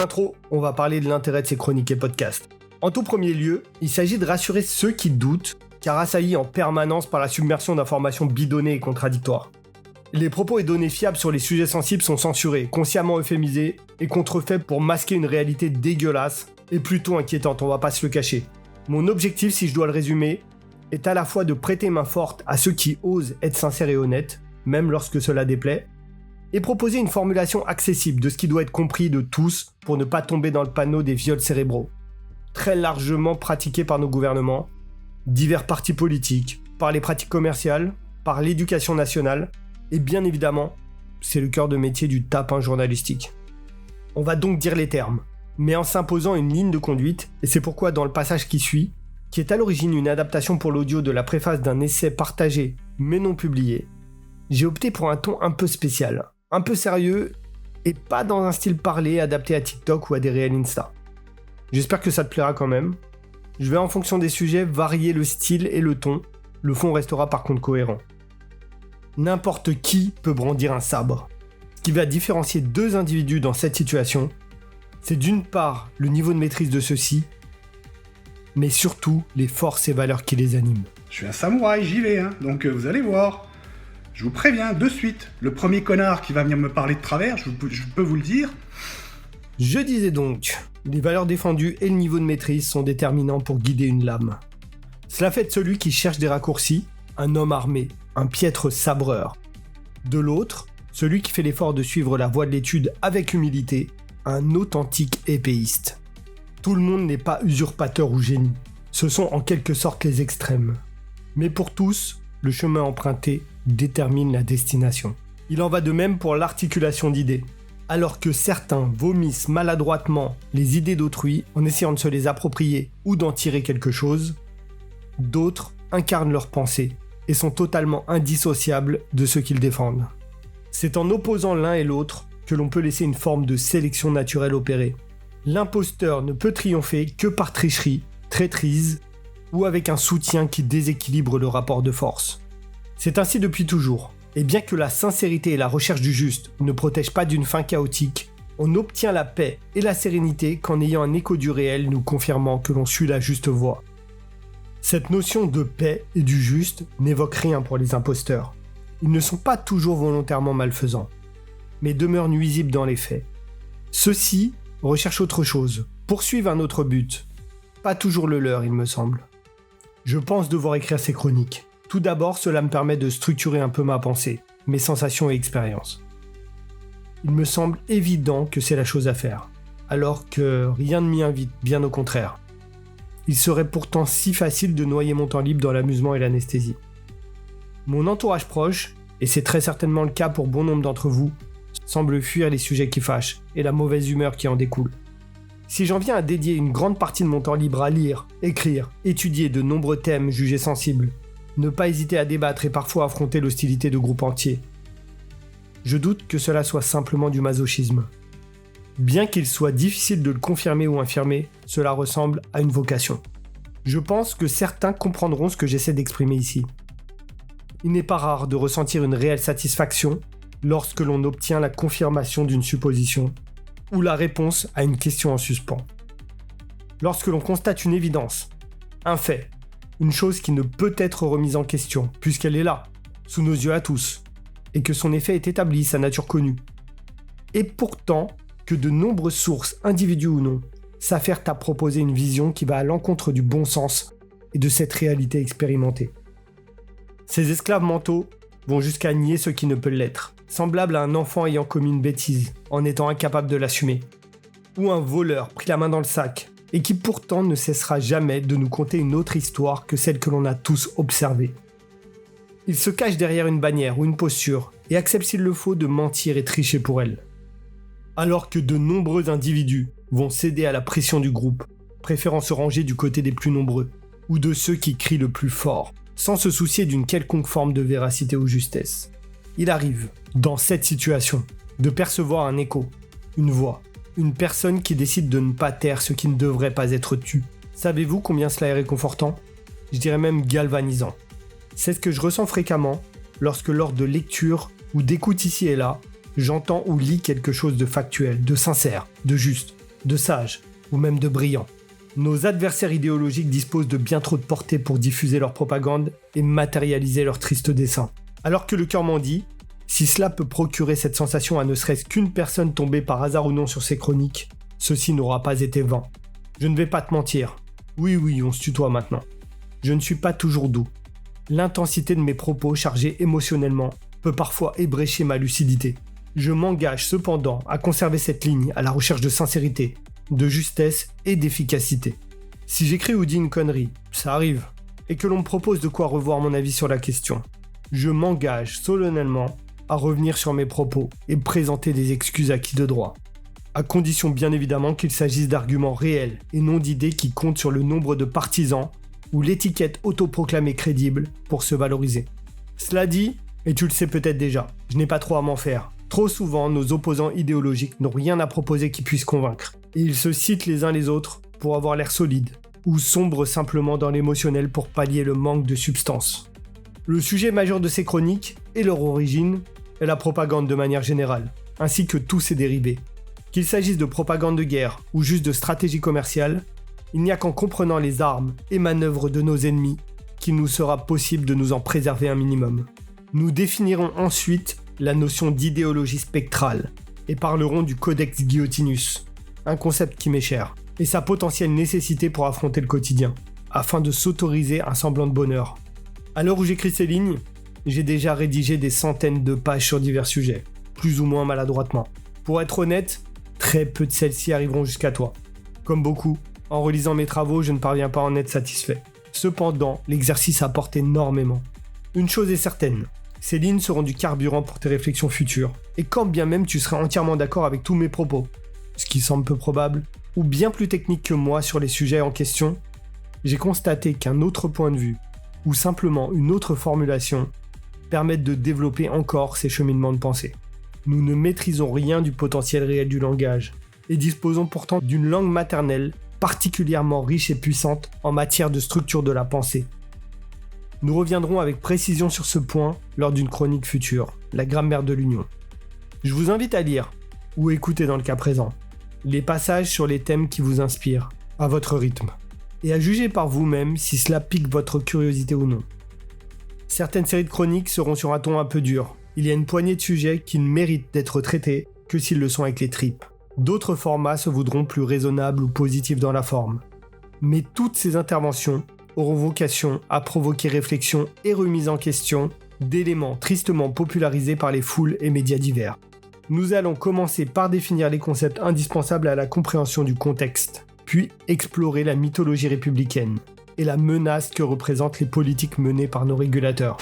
l'intro, on va parler de l'intérêt de ces chroniques et podcasts. En tout premier lieu, il s'agit de rassurer ceux qui doutent, car assaillis en permanence par la submersion d'informations bidonnées et contradictoires. Les propos et données fiables sur les sujets sensibles sont censurés, consciemment euphémisés et contrefaits pour masquer une réalité dégueulasse et plutôt inquiétante, on va pas se le cacher. Mon objectif, si je dois le résumer, est à la fois de prêter main forte à ceux qui osent être sincères et honnêtes, même lorsque cela déplaît, et proposer une formulation accessible de ce qui doit être compris de tous pour ne pas tomber dans le panneau des viols cérébraux, très largement pratiqués par nos gouvernements, divers partis politiques, par les pratiques commerciales, par l'éducation nationale, et bien évidemment, c'est le cœur de métier du tapin journalistique. On va donc dire les termes, mais en s'imposant une ligne de conduite, et c'est pourquoi dans le passage qui suit, qui est à l'origine une adaptation pour l'audio de la préface d'un essai partagé mais non publié, j'ai opté pour un ton un peu spécial, un peu sérieux, et pas dans un style parlé adapté à TikTok ou à des réels Insta. J'espère que ça te plaira quand même. Je vais en fonction des sujets varier le style et le ton, le fond restera par contre cohérent. N'importe qui peut brandir un sabre. Ce qui va différencier deux individus dans cette situation, c'est d'une part le niveau de maîtrise de ceux-ci, mais surtout les forces et valeurs qui les animent. Je suis un samouraï, j'y vais, donc vous allez voir. Je vous préviens, de suite, le premier connard qui va venir me parler de travers, je peux vous le dire. Je disais donc, les valeurs défendues et le niveau de maîtrise sont déterminants pour guider une lame. Cela fait de celui qui cherche des raccourcis, un homme armé, un piètre sabreur. De l'autre, celui qui fait l'effort de suivre la voie de l'étude avec humilité, un authentique épéiste. Tout le monde n'est pas usurpateur ou génie, ce sont en quelque sorte les extrêmes. Mais pour tous, le chemin emprunté détermine la destination. Il en va de même pour l'articulation d'idées. Alors que certains vomissent maladroitement les idées d'autrui en essayant de se les approprier ou d'en tirer quelque chose, d'autres incarnent leurs pensées et sont totalement indissociables de ce qu'ils défendent. C'est en opposant l'un et l'autre que l'on peut laisser une forme de sélection naturelle opérer. L'imposteur ne peut triompher que par tricherie, traîtrise ou avec un soutien qui déséquilibre le rapport de force. C'est ainsi depuis toujours, et bien que la sincérité et la recherche du juste ne protègent pas d'une fin chaotique, on obtient la paix et la sérénité qu'en ayant un écho du réel nous confirmant que l'on suit la juste voie. Cette notion de paix et du juste n'évoque rien pour les imposteurs. Ils ne sont pas toujours volontairement malfaisants, mais demeurent nuisibles dans les faits. Ceux-ci recherchent autre chose, poursuivent un autre but. Pas toujours le leur, il me semble. Je pense devoir écrire ces chroniques. Tout d'abord, cela me permet de structurer un peu ma pensée, mes sensations et expériences. Il me semble évident que c'est la chose à faire, alors que rien ne m'y invite, bien au contraire. Il serait pourtant si facile de noyer mon temps libre dans l'amusement et l'anesthésie. Mon entourage proche, et c'est très certainement le cas pour bon nombre d'entre vous, semble fuir les sujets qui fâchent et la mauvaise humeur qui en découle. Si j'en viens à dédier une grande partie de mon temps libre à lire, écrire, étudier de nombreux thèmes jugés sensibles, ne pas hésiter à débattre et parfois affronter l'hostilité de groupes entiers, je doute que cela soit simplement du masochisme. Bien qu'il soit difficile de le confirmer ou infirmer, cela ressemble à une vocation. Je pense que certains comprendront ce que j'essaie d'exprimer ici. Il n'est pas rare de ressentir une réelle satisfaction lorsque l'on obtient la confirmation d'une supposition ou la réponse à une question en suspens. Lorsque l'on constate une évidence, un fait, une chose qui ne peut être remise en question puisqu'elle est là, sous nos yeux à tous, et que son effet est établi, sa nature connue. Et pourtant, que de nombreuses sources, individus ou non, s'affairent à proposer une vision qui va à l'encontre du bon sens et de cette réalité expérimentée. Ces esclaves mentaux vont jusqu'à nier ce qui ne peut l'être, semblable à un enfant ayant commis une bêtise, en étant incapable de l'assumer, ou un voleur pris la main dans le sac, et qui pourtant ne cessera jamais de nous conter une autre histoire que celle que l'on a tous observée. Il se cache derrière une bannière ou une posture, et accepte s'il le faut de mentir et tricher pour elle. Alors que de nombreux individus vont céder à la pression du groupe, préférant se ranger du côté des plus nombreux, ou de ceux qui crient le plus fort, sans se soucier d'une quelconque forme de véracité ou justesse. Il arrive, dans cette situation, de percevoir un écho, une voix, une personne qui décide de ne pas taire ce qui ne devrait pas être tu. Savez-vous combien cela est réconfortant ? Je dirais même galvanisant. C'est ce que je ressens fréquemment lorsque lors de lecture ou d'écoute ici et là, j'entends ou lis quelque chose de factuel, de sincère, de juste, de sage ou même de brillant. Nos adversaires idéologiques disposent de bien trop de portée pour diffuser leur propagande et matérialiser leurs tristes desseins. Alors que le cœur m'en dit, si cela peut procurer cette sensation à ne serait-ce qu'une personne tombée par hasard ou non sur ces chroniques, ceci n'aura pas été vain. Je ne vais pas te mentir. Oui, on se tutoie maintenant. Je ne suis pas toujours doux. L'intensité de mes propos chargés émotionnellement peut parfois ébrécher ma lucidité. Je m'engage cependant à conserver cette ligne à la recherche de sincérité, de justesse et d'efficacité. Si j'écris ou dis une connerie, ça arrive, et que l'on me propose de quoi revoir mon avis sur la question, je m'engage solennellement à revenir sur mes propos et présenter des excuses à qui de droit. À condition bien évidemment qu'il s'agisse d'arguments réels et non d'idées qui comptent sur le nombre de partisans ou l'étiquette autoproclamée crédible pour se valoriser. Cela dit, et tu le sais peut-être déjà, je n'ai pas trop à m'en faire. Trop souvent, nos opposants idéologiques n'ont rien à proposer qui puisse convaincre. Et ils se citent les uns les autres pour avoir l'air solide, ou sombrent simplement dans l'émotionnel pour pallier le manque de substance. Le sujet majeur de ces chroniques, et leur origine, est la propagande de manière générale, ainsi que tous ses dérivés. Qu'il s'agisse de propagande de guerre ou juste de stratégie commerciale, il n'y a qu'en comprenant les armes et manœuvres de nos ennemis qu'il nous sera possible de nous en préserver un minimum. Nous définirons ensuite la notion d'idéologie spectrale et parlerons du codex guillotinus, un concept qui m'est cher, et sa potentielle nécessité pour affronter le quotidien, afin de s'autoriser un semblant de bonheur. À l'heure où j'écris ces lignes, j'ai déjà rédigé des centaines de pages sur divers sujets, plus ou moins maladroitement. Pour être honnête, très peu de celles-ci arriveront jusqu'à toi. Comme beaucoup, en relisant mes travaux, je ne parviens pas à en être satisfait. Cependant, l'exercice apporte énormément. Une chose est certaine, ces lignes seront du carburant pour tes réflexions futures, et quand bien même tu seras entièrement d'accord avec tous mes propos, ce qui semble peu probable, ou bien plus technique que moi sur les sujets en question, j'ai constaté qu'un autre point de vue, ou simplement une autre formulation, permettent de développer encore ces cheminements de pensée. Nous ne maîtrisons rien du potentiel réel du langage, et disposons pourtant d'une langue maternelle particulièrement riche et puissante en matière de structure de la pensée. Nous reviendrons avec précision sur ce point lors d'une chronique future, la grammaire de l'union. Je vous invite à lire, ou écouter dans le cas présent, les passages sur les thèmes qui vous inspirent, à votre rythme, et à juger par vous-même si cela pique votre curiosité ou non. Certaines séries de chroniques seront sur un ton un peu dur. Il y a une poignée de sujets qui ne méritent d'être traités que s'ils le sont avec les tripes. D'autres formats se voudront plus raisonnables ou positifs dans la forme. Mais toutes ces interventions auront vocation à provoquer réflexion et remise en question d'éléments tristement popularisés par les foules et médias divers. Nous allons commencer par définir les concepts indispensables à la compréhension du contexte, puis explorer la mythologie républicaine et la menace que représentent les politiques menées par nos régulateurs.